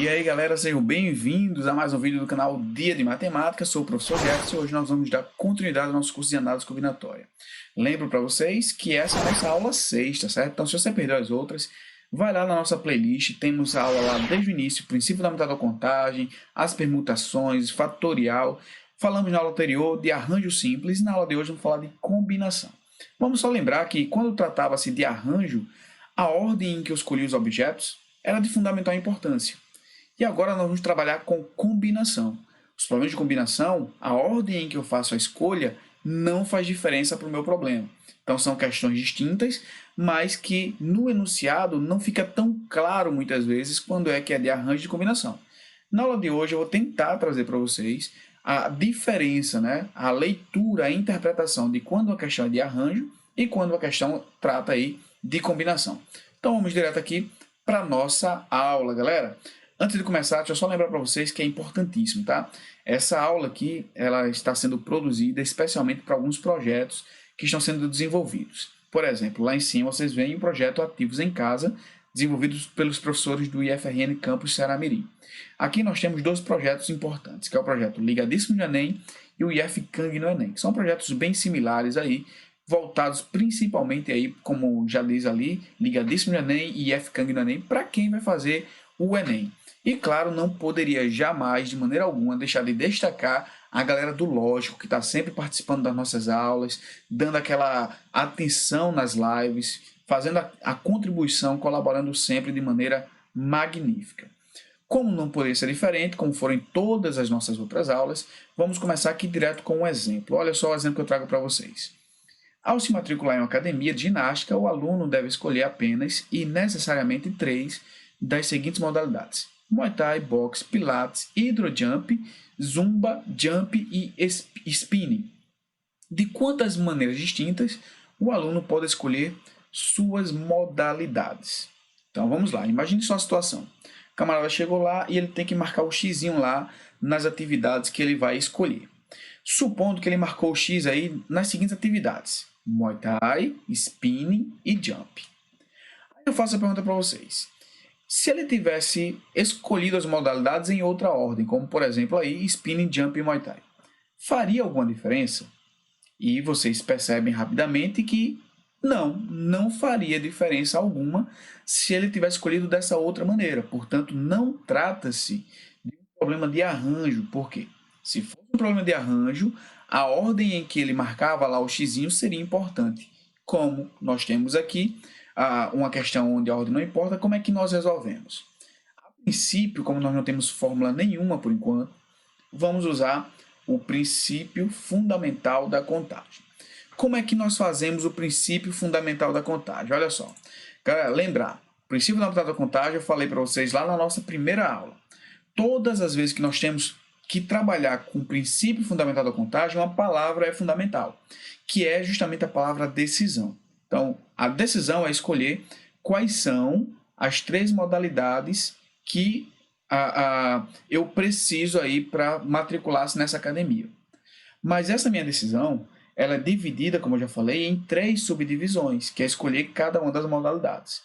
E aí galera, sejam bem-vindos a mais um vídeo do canal Dia de Matemática. Sou o professor Jefferson e hoje nós vamos dar continuidade ao nosso curso de análise combinatória. Lembro para vocês que essa é a nossa aula 6, tá certo? Então se você perdeu as outras, vai lá na nossa playlist, temos a aula lá desde o início, princípio fundamental da contagem, as permutações, fatorial. Falamos na aula anterior de arranjo simples e na aula de hoje vamos falar de combinação. Vamos só lembrar que quando tratava-se de arranjo, a ordem em que eu escolhi os objetos era de fundamental importância. E agora nós vamos trabalhar com combinação. Os problemas de combinação, a ordem em que eu faço a escolha não faz diferença para o meu problema. Então são questões distintas, mas que no enunciado não fica tão claro muitas vezes quando é que é de arranjo de combinação. Na aula de hoje eu vou tentar trazer para vocês a diferença, a leitura, a interpretação de quando a questão é de arranjo e quando a questão trata aí de combinação. Então vamos direto aqui para a nossa aula, galera. Antes de começar, deixa eu só lembrar para vocês que é importantíssimo, tá? Essa aula aqui, ela está sendo produzida especialmente para alguns projetos que estão sendo desenvolvidos. Por exemplo, lá em cima vocês veem o projeto Ativos em Casa, desenvolvidos pelos professores do IFRN Campus Ceará-Mirim. Aqui nós temos dois projetos importantes, que é o projeto Ligadíssimo no Enem e o IFCang no Enem, que são projetos bem similares aí, voltados principalmente aí, como já diz ali, Ligadíssimo no Enem e IFCang no Enem, para quem vai fazer o Enem. E claro, não poderia jamais, de maneira alguma, deixar de destacar a galera do Lógico, que está sempre participando das nossas aulas, dando aquela atenção nas lives, fazendo a contribuição, colaborando sempre de maneira magnífica. Como não poderia ser diferente, como foram em todas as nossas outras aulas, vamos começar aqui direto com um exemplo. Olha só o exemplo que eu trago para vocês. Ao se matricular em uma academia de ginástica, o aluno deve escolher apenas e necessariamente 3 das seguintes modalidades: Muay Thai, boxe, pilates, hidrojump, zumba, jump e spinning. De quantas maneiras distintas o aluno pode escolher suas modalidades? Então vamos lá, imagine só a situação. O camarada chegou lá e ele tem que marcar o xizinho lá nas atividades que ele vai escolher. Supondo que ele marcou o X aí nas seguintes atividades: Muay Thai, spinning e jump. Aí eu faço a pergunta para vocês. Se ele tivesse escolhido as modalidades em outra ordem, como por exemplo aí spinning, jump e Muay Thai, faria alguma diferença? E vocês percebem rapidamente que não faria diferença alguma se ele tivesse escolhido dessa outra maneira. Portanto, não trata-se de um problema de arranjo. Por quê? Se fosse um problema de arranjo, a ordem em que ele marcava lá o xizinho seria importante. Como nós temos aqui uma questão onde a ordem não importa, como é que nós resolvemos? A princípio, como nós não temos fórmula nenhuma por enquanto, vamos usar o princípio fundamental da contagem. Como é que nós fazemos o princípio fundamental da contagem? Olha só, galera, lembrar, o princípio fundamental da contagem eu falei para vocês lá na nossa primeira aula. Todas as vezes que nós temos que trabalhar com o princípio fundamental da contagem, uma palavra é fundamental, que é justamente a palavra decisão. Então, a decisão é escolher quais são as 3 modalidades que eu preciso aí para matricular-se nessa academia. Mas essa minha decisão, ela é dividida, como eu já falei, em 3 subdivisões, que é escolher cada uma das modalidades.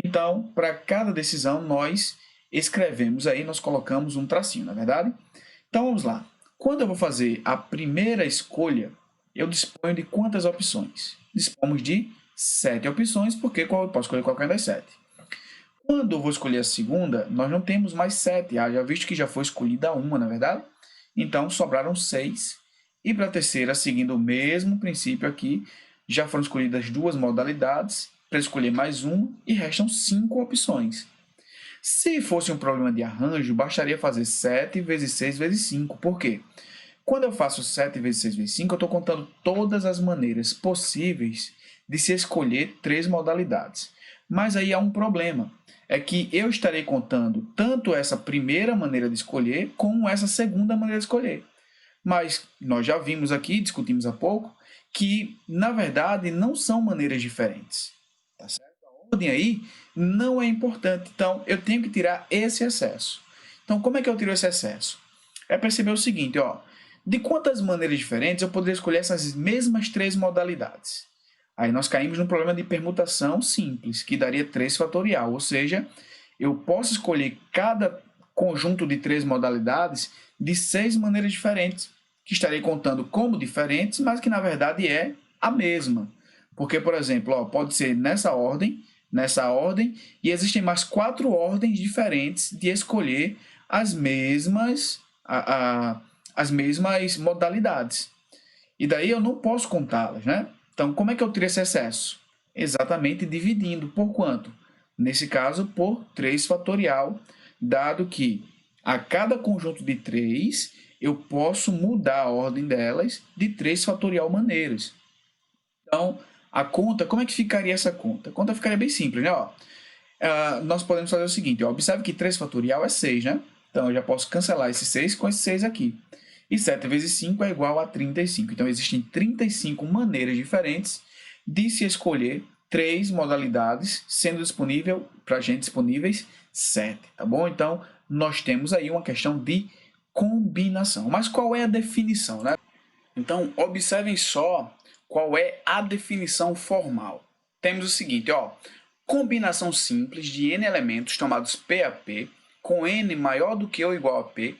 Então, para cada decisão, nós escrevemos aí, nós colocamos um tracinho, não é verdade? Então, vamos lá. Quando eu vou fazer a primeira escolha, eu disponho de quantas opções? Dispomos de 7 opções, porque eu posso escolher qualquer das 7. Quando eu vou escolher a segunda, nós não temos mais 7, já visto que já foi escolhida uma, não é verdade? Então, sobraram 6. E para a terceira, seguindo o mesmo princípio aqui, já foram escolhidas 2 modalidades, para escolher mais uma, e restam 5 opções. Se fosse um problema de arranjo, bastaria fazer 7 vezes 6 vezes 5. Por quê? Quando eu faço 7 vezes 6 vezes 5, eu estou contando todas as maneiras possíveis de se escolher 3 modalidades. Mas aí há um problema, é que eu estarei contando tanto essa primeira maneira de escolher, como essa segunda maneira de escolher. Mas nós já vimos aqui, discutimos há pouco, que na verdade não são maneiras diferentes. Tá certo? A ordem aí não é importante, então eu tenho que tirar esse excesso. Então como é que eu tiro esse excesso? É perceber o seguinte, de quantas maneiras diferentes eu poderia escolher essas mesmas 3 modalidades? Aí nós caímos num problema de permutação simples, que daria 3 fatorial, ou seja, eu posso escolher cada conjunto de 3 modalidades de 6 maneiras diferentes, que estarei contando como diferentes, mas que na verdade é a mesma. Porque, por exemplo, ó, pode ser nessa ordem, e existem mais 4 ordens diferentes de escolher as mesmas, as mesmas modalidades. E daí eu não posso contá-las, né? Então, como é que eu tiro esse excesso? Exatamente dividindo. Por quanto? Nesse caso, por 3 fatorial, dado que a cada conjunto de 3, eu posso mudar a ordem delas de 3 fatorial maneiras. Então, a conta, como é que ficaria essa conta? A conta ficaria bem simples, né? Ó, nós podemos fazer o seguinte, ó, observe que 3 fatorial é 6, né? Então, eu já posso cancelar esse 6 com esse 6 aqui. E 7 vezes 5 é igual a 35. Então, existem 35 maneiras diferentes de se escolher 3 modalidades, sendo disponível para a gente disponíveis 7, tá bom? Então, nós temos aí uma questão de combinação. Mas qual é a definição, né? Então, observem só qual é a definição formal. Temos o seguinte, ó, combinação simples de n elementos tomados P a P, com n maior do que ou igual a P,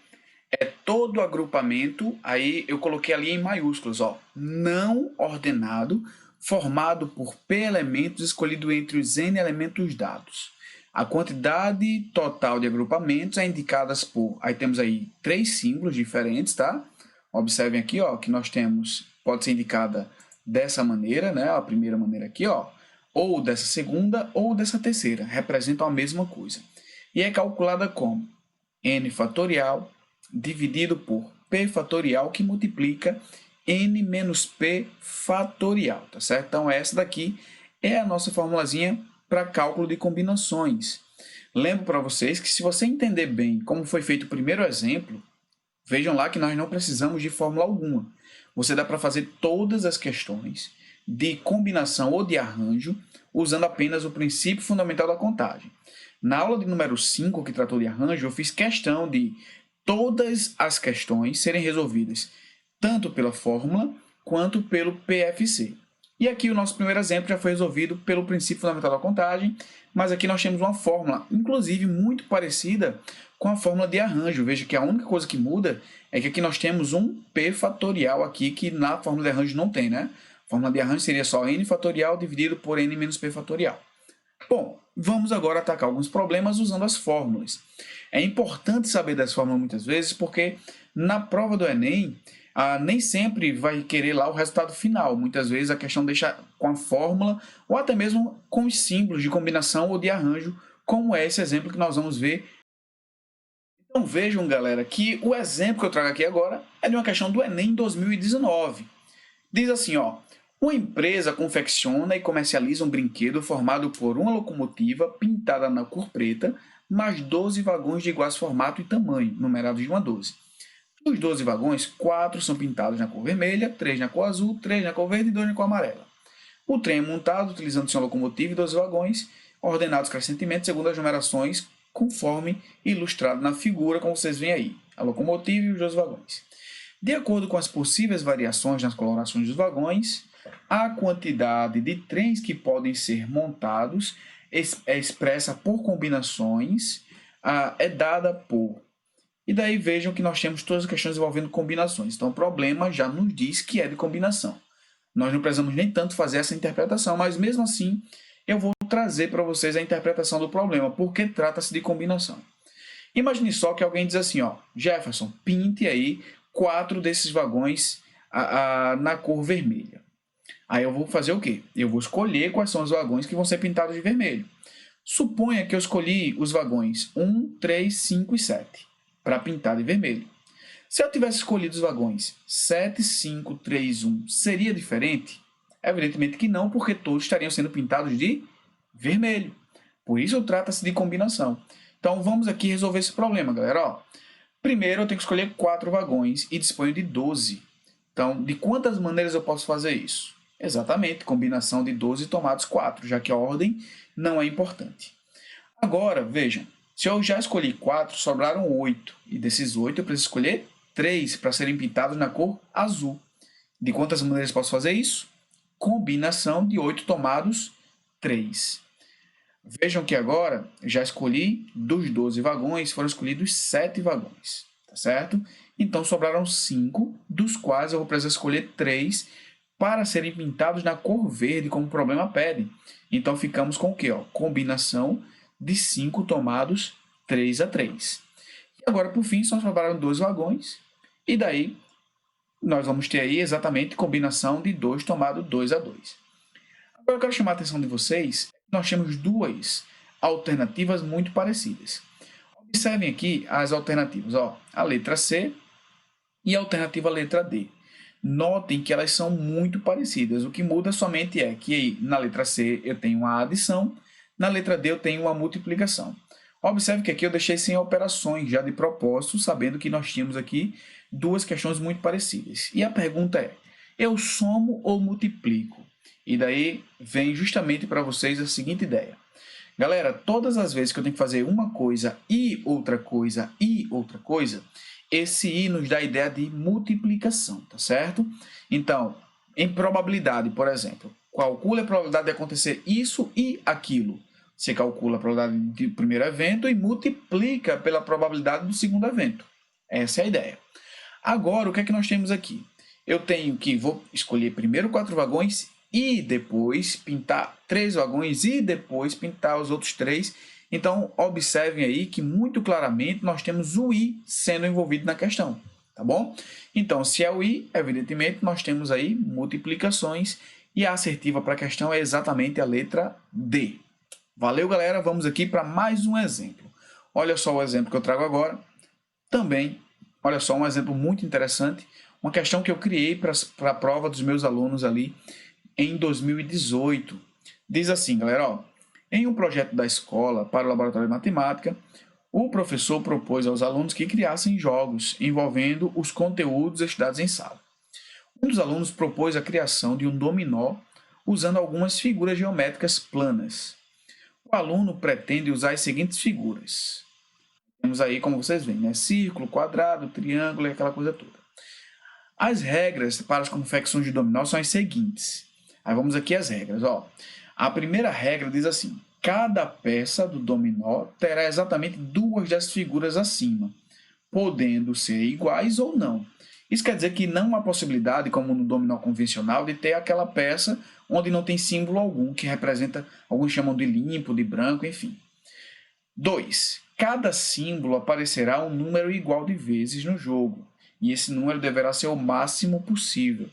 é todo agrupamento, aí eu coloquei ali em maiúsculos, ó, não ordenado, formado por P elementos escolhido entre os n elementos dados. A quantidade total de agrupamentos é indicada por, aí temos aí 3 símbolos diferentes, tá? Observem aqui, ó, que nós temos, pode ser indicada dessa maneira, né? A primeira maneira aqui, ó, ou dessa segunda ou dessa terceira, representam a mesma coisa. E é calculada como n fatorial dividido por p fatorial, que multiplica n menos p fatorial, tá certo? Então, essa daqui é a nossa formulazinha para cálculo de combinações. Lembro para vocês que se você entender bem como foi feito o primeiro exemplo, vejam lá que nós não precisamos de fórmula alguma. Você dá para fazer todas as questões de combinação ou de arranjo usando apenas o princípio fundamental da contagem. Na aula de número 5, que tratou de arranjo, eu fiz questão de todas as questões serem resolvidas tanto pela fórmula quanto pelo PFC. E aqui o nosso primeiro exemplo já foi resolvido pelo princípio fundamental da contagem, mas aqui nós temos uma fórmula, inclusive muito parecida com a fórmula de arranjo. Veja que a única coisa que muda é que aqui nós temos um P fatorial aqui, que na fórmula de arranjo não tem, né? A fórmula de arranjo seria só N fatorial dividido por N menos P fatorial. Bom, vamos agora atacar alguns problemas usando as fórmulas. É importante saber das fórmulas muitas vezes, porque na prova do Enem, nem sempre vai querer lá o resultado final. Muitas vezes a questão deixa com a fórmula, ou até mesmo com os símbolos de combinação ou de arranjo, como é esse exemplo que nós vamos ver. Então vejam, galera, que o exemplo que eu trago aqui agora é de uma questão do Enem 2019. Diz assim, ó, uma empresa confecciona e comercializa um brinquedo formado por uma locomotiva pintada na cor preta, mais 12 vagões de iguais formato e tamanho, numerados de 1 a 12. Dos 12 vagões, 4 são pintados na cor vermelha, 3 na cor azul, 3 na cor verde e 2 na cor amarela. O trem é montado utilizando-se uma locomotiva e 12 vagões, ordenados crescentemente segundo as numerações, conforme ilustrado na figura, como vocês veem aí, a locomotiva e os 12 vagões. De acordo com as possíveis variações nas colorações dos vagões, a quantidade de trens que podem ser montados é expressa por combinações, é dada por... E daí vejam que nós temos todas as questões envolvendo combinações. Então, o problema já nos diz que é de combinação. Nós não precisamos nem tanto fazer essa interpretação, mas mesmo assim, eu vou trazer para vocês a interpretação do problema, porque trata-se de combinação. Imagine só que alguém diz assim, ó, Jefferson, pinte aí 4 desses vagões na cor vermelha. Aí eu vou fazer o quê? Eu vou escolher quais são os vagões que vão ser pintados de vermelho. Suponha que eu escolhi os vagões 1, 3, 5 e 7 para pintar de vermelho. Se eu tivesse escolhido os vagões 7, 5, 3, 1, seria diferente? Evidentemente que não, porque todos estariam sendo pintados de vermelho. Por isso trata-se de combinação. Então vamos aqui resolver esse problema, galera. Ó, primeiro eu tenho que escolher 4 vagões e disponho de 12. Então, de quantas maneiras eu posso fazer isso? Exatamente, combinação de 12 tomados 4, já que a ordem não é importante. Agora, vejam, se eu já escolhi 4, sobraram 8. E desses 8 eu preciso escolher 3 para serem pintados na cor azul. De quantas maneiras posso fazer isso? Combinação de 8 tomados 3. Vejam que agora já escolhi dos 12 vagões, foram escolhidos 7 vagões, tá certo? Então sobraram 5, dos quais eu vou precisar escolher 3 para serem pintados na cor verde, como o problema pede. Então ficamos com o quê? Combinação de 5 tomados 3 a 3. E agora, por fim, só sobraram 2 vagões, e daí nós vamos ter aí exatamente combinação de 2 tomado 2 a 2. Agora eu quero chamar a atenção de vocês, nós temos duas alternativas muito parecidas. Observem aqui as alternativas, a letra C e a alternativa letra D. Notem que elas são muito parecidas, o que muda somente é que na letra C eu tenho uma adição, na letra D eu tenho uma multiplicação. Observe que aqui eu deixei sem operações já de propósito, sabendo que nós tínhamos aqui duas questões muito parecidas. E a pergunta é, eu somo ou multiplico? E daí vem justamente para vocês a seguinte ideia. Galera, todas as vezes que eu tenho que fazer uma coisa e outra coisa e outra coisa, esse i nos dá a ideia de multiplicação, tá certo? Então, em probabilidade, por exemplo, calcule a probabilidade de acontecer isso e aquilo. Você calcula a probabilidade do primeiro evento e multiplica pela probabilidade do segundo evento. Essa é a ideia. Agora, o que é que nós temos aqui? Eu tenho que, vou escolher primeiro 4 vagões e depois pintar 3 vagões e depois pintar os outros 3. Então, observem aí que muito claramente nós temos o i sendo envolvido na questão, tá bom? Então, se é o i, evidentemente, nós temos aí multiplicações e a assertiva para a questão é exatamente a letra D. Valeu, galera! Vamos aqui para mais um exemplo. Olha só o exemplo que eu trago agora. Também, olha só, um exemplo muito interessante, uma questão que eu criei para a prova dos meus alunos ali em 2018. Diz assim, galera, em um projeto da escola para o laboratório de matemática, o professor propôs aos alunos que criassem jogos envolvendo os conteúdos estudados em sala. Um dos alunos propôs a criação de um dominó usando algumas figuras geométricas planas. O aluno pretende usar as seguintes figuras. Temos aí, como vocês veem, né? Círculo, quadrado, triângulo e aquela coisa toda. As regras para as confecções de dominó são as seguintes. Aí vamos aqui às regras. A primeira regra diz assim, cada peça do dominó terá exatamente 2 das figuras acima, podendo ser iguais ou não. Isso quer dizer que não há possibilidade, como no dominó convencional, de ter aquela peça onde não tem símbolo algum, que representa, alguns chamam de limpo, de branco, enfim. 2. Cada símbolo aparecerá um número igual de vezes no jogo, e esse número deverá ser o máximo possível.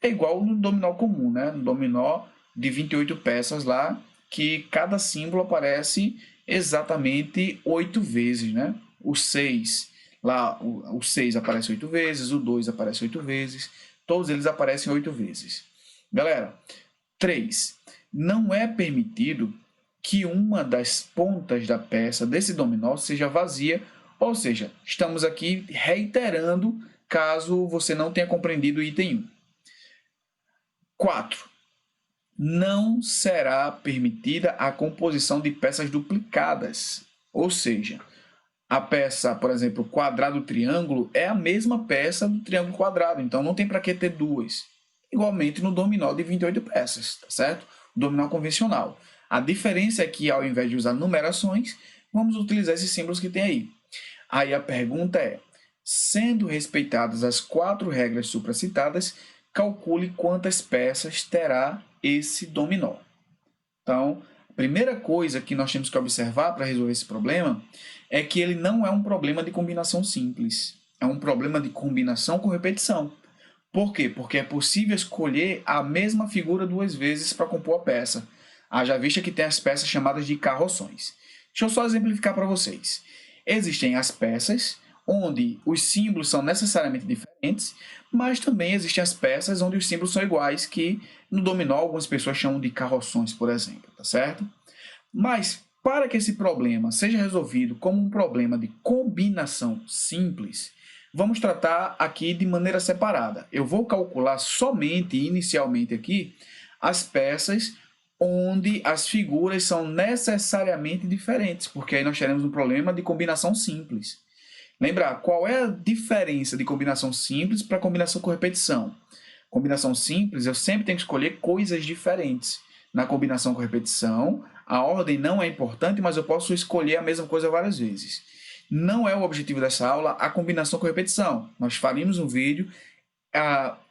É igual no dominó comum, né? No dominó de 28 peças lá, que cada símbolo aparece exatamente 8 vezes, né? O 6, lá, o 6 aparece 8 vezes, o 2 aparece 8 vezes, todos eles aparecem 8 vezes. Galera, 3. Não é permitido que uma das pontas da peça desse dominó seja vazia, ou seja, estamos aqui reiterando caso você não tenha compreendido o item 1. 4. Não será permitida a composição de peças duplicadas, ou seja, a peça, por exemplo, quadrado-triângulo é a mesma peça do triângulo-quadrado, então não tem para que ter duas. Igualmente no dominó de 28 peças, tá certo? O dominó convencional. A diferença é que, ao invés de usar numerações, vamos utilizar esses símbolos que tem aí. Aí a pergunta é, sendo respeitadas as 4 regras supracitadas, calcule quantas peças terá esse dominó. Então, a primeira coisa que nós temos que observar para resolver esse problema é que ele não é um problema de combinação simples, é um problema de combinação com repetição. Por quê? Porque é possível escolher a mesma figura 2 vezes para compor a peça. Haja vista que tem as peças chamadas de carroções. Deixa eu só exemplificar para vocês. Existem as peças onde os símbolos são necessariamente diferentes, mas também existem as peças onde os símbolos são iguais, que no dominó algumas pessoas chamam de carroções, por exemplo, tá certo? Mas para que esse problema seja resolvido como um problema de combinação simples, vamos tratar aqui de maneira separada. Eu vou calcular somente, inicialmente aqui, as peças onde as figuras são necessariamente diferentes, porque aí nós teremos um problema de combinação simples. Lembrar, qual é a diferença de combinação simples para combinação com repetição? Combinação simples, eu sempre tenho que escolher coisas diferentes. na combinação com repetição. A ordem não é importante, mas eu posso escolher a mesma coisa várias vezes. Não é o objetivo dessa aula a combinação com repetição. Nós faremos um vídeo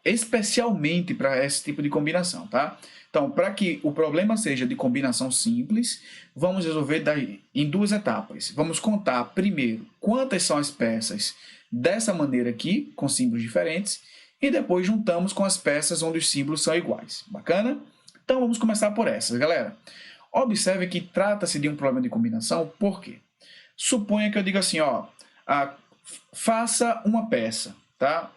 especialmente para esse tipo de combinação, tá? Então, para que o problema seja de combinação simples, vamos resolver em duas etapas. Vamos contar primeiro quantas são as peças dessa maneira aqui, com símbolos diferentes, e depois juntamos com as peças onde os símbolos são iguais. Bacana? Então, vamos começar por essas, galera. Observe que trata-se de um problema de combinação, por quê? Suponha que eu diga assim, ó, faça uma peça, tá?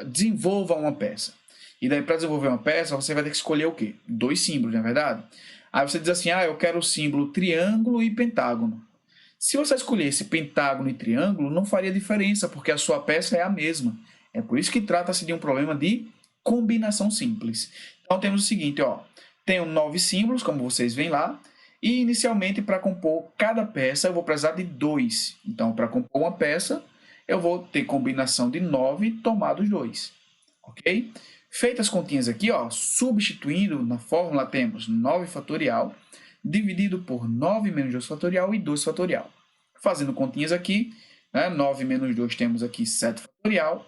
Desenvolva uma peça. E daí, para desenvolver uma peça, você vai ter que escolher o quê? 2 símbolos, não é verdade? Aí você diz assim, eu quero o símbolo triângulo e pentágono. Se você escolhesse pentágono e triângulo, não faria diferença, porque a sua peça é a mesma. É por isso que trata-se de um problema de combinação simples. Então, temos o seguinte, ó, tenho 9 símbolos, como vocês veem lá, e inicialmente, para compor cada peça, eu vou precisar de 2. Então, para compor uma peça, eu vou ter combinação de 9 tomados 2. Ok? Feitas as continhas aqui, ó, substituindo na fórmula, temos 9 fatorial dividido por 9 menos 2 fatorial e 2 fatorial. Fazendo continhas aqui, né, 9 menos 2 temos aqui 7 fatorial.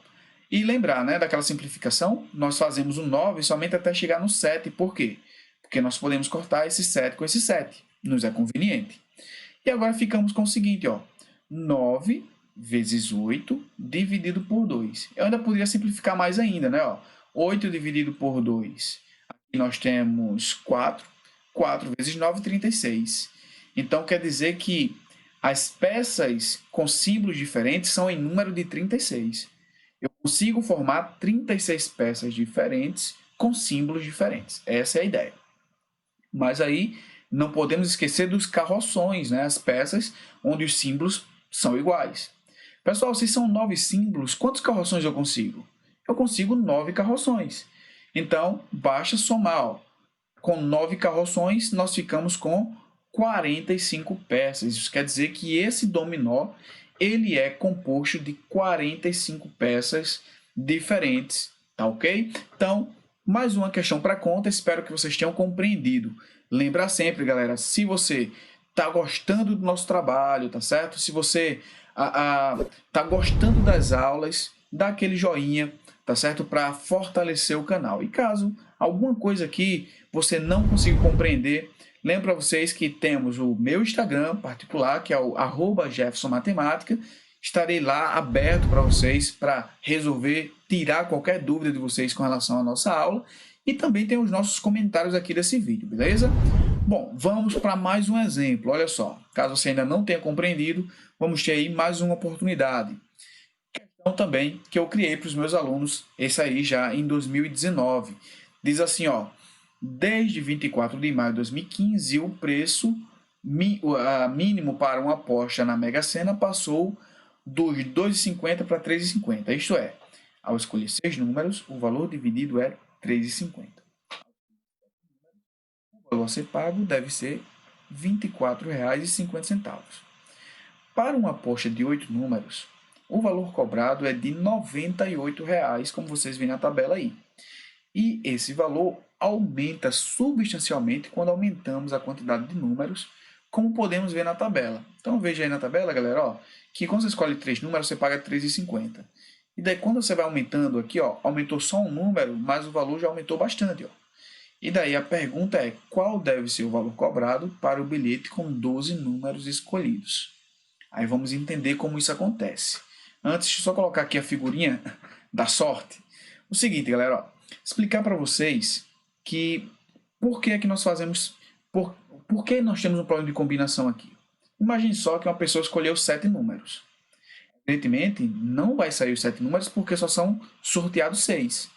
E lembrar, né, daquela simplificação, nós fazemos o 9 somente até chegar no 7. Por quê? Porque nós podemos cortar esse 7 com esse 7. Nos é conveniente. E agora ficamos com o seguinte, ó, 9 vezes 8 dividido por 2. Eu ainda poderia simplificar mais ainda, né? Ó, 8 dividido por 2. Aqui nós temos 4. 4 vezes 9, 36. Então, quer dizer que as peças com símbolos diferentes são em número de 36. Eu consigo formar 36 peças diferentes com símbolos diferentes. Essa é a ideia. Mas aí não podemos esquecer dos carroções, né? As peças onde os símbolos são iguais. Pessoal, se são 9 símbolos, quantos carroções eu consigo? Eu consigo 9 carroções. Então, basta somar. Ó. Com 9 carroções, nós ficamos com 45 peças. Isso quer dizer que esse dominó ele é composto de 45 peças diferentes. Tá ok? Então, mais uma questão para conta. Espero que vocês tenham compreendido. Lembrar sempre, galera, se você está gostando do nosso trabalho, tá certo? Se você tá gostando das aulas, dá aquele joinha, tá certo? Para fortalecer o canal. E caso alguma coisa aqui você não consiga compreender, lembro para vocês que temos o meu Instagram particular, que é o @jeffersonmatemática. Estarei lá aberto para vocês para resolver, tirar qualquer dúvida de vocês com relação à nossa aula. E também tem os nossos comentários aqui desse vídeo, beleza? Bom, vamos para mais um exemplo. Olha só, caso você ainda não tenha compreendido, vamos ter aí mais uma oportunidade. Questão também que eu criei para os meus alunos, esse aí já em 2019. Diz assim, ó, desde 24 de maio de 2015, o preço mínimo para uma aposta na Mega Sena passou dos R$ 2,50 para R$ 3,50. Isto é, ao escolher 6 números, o valor dividido é R$ 3,50. O valor a ser pago deve ser R$ 24,50. Para uma aposta de 8 números, o valor cobrado é de R$ 98,00, como vocês veem na tabela aí. E esse valor aumenta substancialmente quando aumentamos a quantidade de números, como podemos ver na tabela. Então veja aí na tabela, galera, ó, que quando você escolhe 3 números, você paga R$ 3,50. E daí quando você vai aumentando aqui, ó, aumentou só um número, mas o valor já aumentou bastante. Ó. E daí a pergunta é, qual deve ser o valor cobrado para o bilhete com 12 números escolhidos? Aí vamos entender como isso acontece. Antes, deixa eu só colocar aqui a figurinha da sorte. O seguinte, galera, ó, explicar para vocês que por que é que nós fazemos, por que nós temos um problema de combinação aqui. Imagine só que uma pessoa escolheu 7 números. Evidentemente, não vai sair os 7 números porque só são sorteados 6.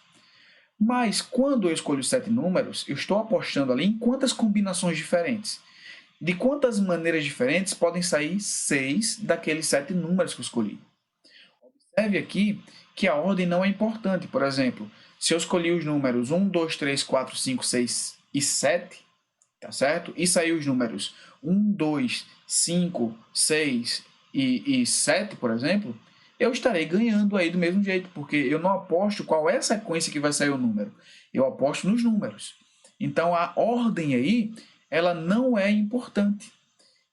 Mas quando eu escolho 7 números, eu estou apostando ali em quantas combinações diferentes. De quantas maneiras diferentes podem sair 6 daqueles 7 números que eu escolhi. Observe aqui que a ordem não é importante. Por exemplo, se eu escolhi os números 1, 2, 3, 4, 5, 6 e 7, tá certo? E saiu os números 1, 2, 5, 6 e 7, por exemplo, eu estarei ganhando aí do mesmo jeito, porque eu não aposto qual é a sequência que vai sair o número. Eu aposto nos números. Então, a ordem aí, ela não é importante.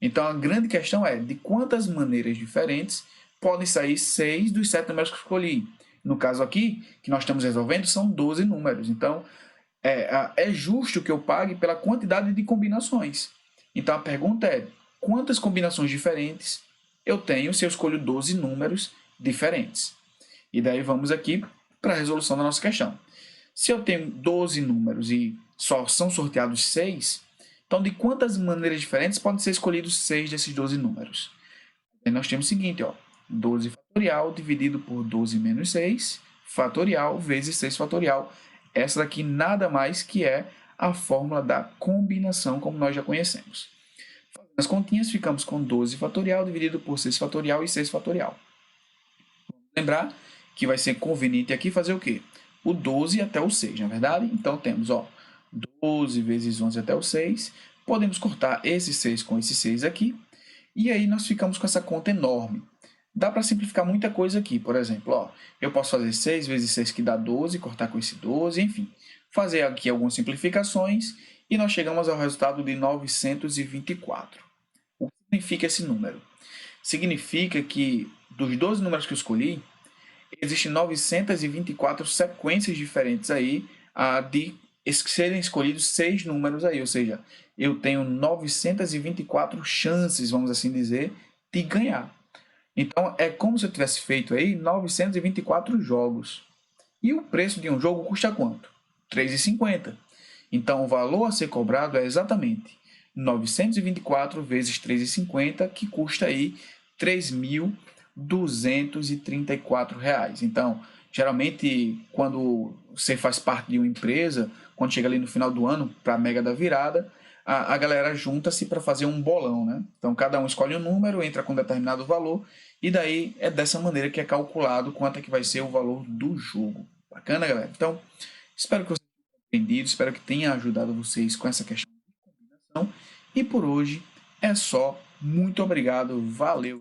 Então, a grande questão é de quantas maneiras diferentes podem sair 6 dos 7 números que eu escolhi. No caso aqui, que nós estamos resolvendo, são 12 números. Então, é justo que eu pague pela quantidade de combinações. Então, a pergunta é, quantas combinações diferentes eu tenho se eu escolho 12 números diferentes? E daí vamos aqui para a resolução da nossa questão. Se eu tenho 12 números e só são sorteados 6, então de quantas maneiras diferentes podem ser escolhidos 6 desses 12 números? Aí nós temos o seguinte, ó, 12 fatorial dividido por 12 menos 6 fatorial vezes 6 fatorial. Essa daqui nada mais que é a fórmula da combinação, como nós já conhecemos. Fazendo as continhas, ficamos com 12 fatorial dividido por 6 fatorial e 6 fatorial. Vamos lembrar que vai ser conveniente aqui fazer o quê? O 12 até o 6, não é verdade? Então temos, ó, 12 vezes 11 até o 6. Podemos cortar esse 6 com esse 6 aqui. E aí nós ficamos com essa conta enorme. Dá para simplificar muita coisa aqui. Por exemplo, ó, eu posso fazer 6 vezes 6 que dá 12, cortar com esse 12, enfim. Fazer aqui algumas simplificações e nós chegamos ao resultado de 924. O que significa esse número? Significa que dos 12 números que eu escolhi, existem 924 sequências diferentes aí de serem escolhidos 6 números aí, ou seja, eu tenho 924 chances, vamos assim dizer, de ganhar. Então, é como se eu tivesse feito aí 924 jogos. E o preço de um jogo custa quanto? R$ 3,50. Então, o valor a ser cobrado é exatamente 924 vezes 3,50, que custa aí R$ 3.234. Então, geralmente, quando você faz parte de uma empresa, quando chega ali no final do ano, para a Mega da Virada, a galera junta-se para fazer um bolão, né? Então, cada um escolhe um número, entra com um determinado valor, e daí é dessa maneira que é calculado quanto é que vai ser o valor do jogo. Bacana, galera? Então, espero que vocês tenham entendido, espero que tenha ajudado vocês com essa questão de combinação. E por hoje é só. Muito obrigado, valeu!